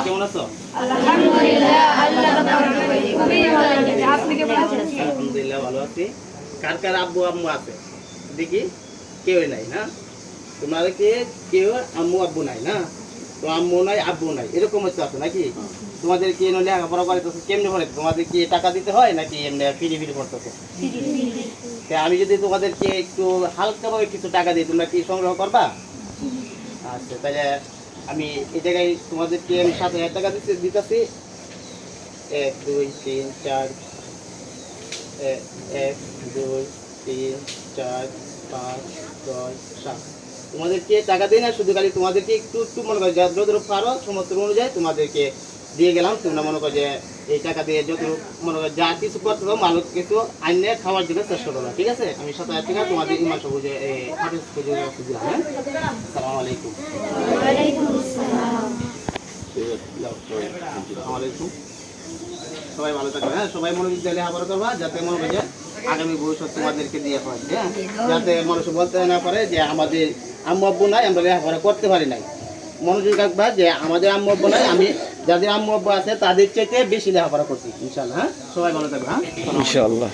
কেমন আছো? আলহামদুলিল্লাহ ভালো আছি। কার কার আব্বু আম্মু আছে দেখি? কেউই নাই না? তোমাদের কি কেউ আম্মু আব্বু নাই না? তো আম্মু নাই আব্বু নাই এরকম হচ্ছে আছে নাকি? তোমাদের কি লেখাপড়া করতেছে কেমনি পড়ে? তোমাদের কি টাকা দিতে হয় নাকি এমনি ফিরি ফিরি পড়তেছে? আমি যদি তোমাদেরকে একটু হালকাভাবে কিছু টাকা দিই তোমরা কি সংগ্রহ করবা? আচ্ছা তাহলে আমি এই জায়গায় তোমাদেরকে আমি 7,000 টাকা দিতেছি। 1 2 3 4 1 2 3 4 5 6 7 তোমাদেরকে টাকা দিই না, শুধু খালি তোমাদেরকে একটু একটু মনে করো যতটুকু পারো সমস্ত অনুযায়ী তোমাদেরকে দিয়ে গেলাম। তোমরা মনে করো যে এই টাকা দিয়ে যতটুকু মনে করো যা কিছু করতে হবে মানুষ কিছু আইনে খাওয়ার জন্য চেষ্টা করো, ঠিক আছে? আমি 7,000 টাকা তোমাদের ইমান সবুজে হাফিজ দিলাম। হ্যাঁ, আসসালামু আলাইকুম। আসসালামাইকুম। সবাই ভালো থাকবে। হ্যাঁ, সবাই মনোযোগ দিয়ে লেখাপড়া করবা যাতে মনে করে যে আগামী ভবিষ্যৎ তোমাদেরকে দিয়ে হয়। হ্যাঁ, যাতে মানুষ বলতে না পারে যে আমাদের আম্মু আব্বু নাই আমরা লেখাপড়া করতে পারি নাই। মনোযোগ রাখবা যে আমাদের আম্মু আব্বু নাই, আমি যাদের আম্মু আব্বু আছে তাদের চাইতে বেশি লেখাপড়া করছি ইনশাআল্লাহ। হ্যাঁ, সবাই ভালো থাকবে। হ্যাঁ, ইনশাআল্লাহ।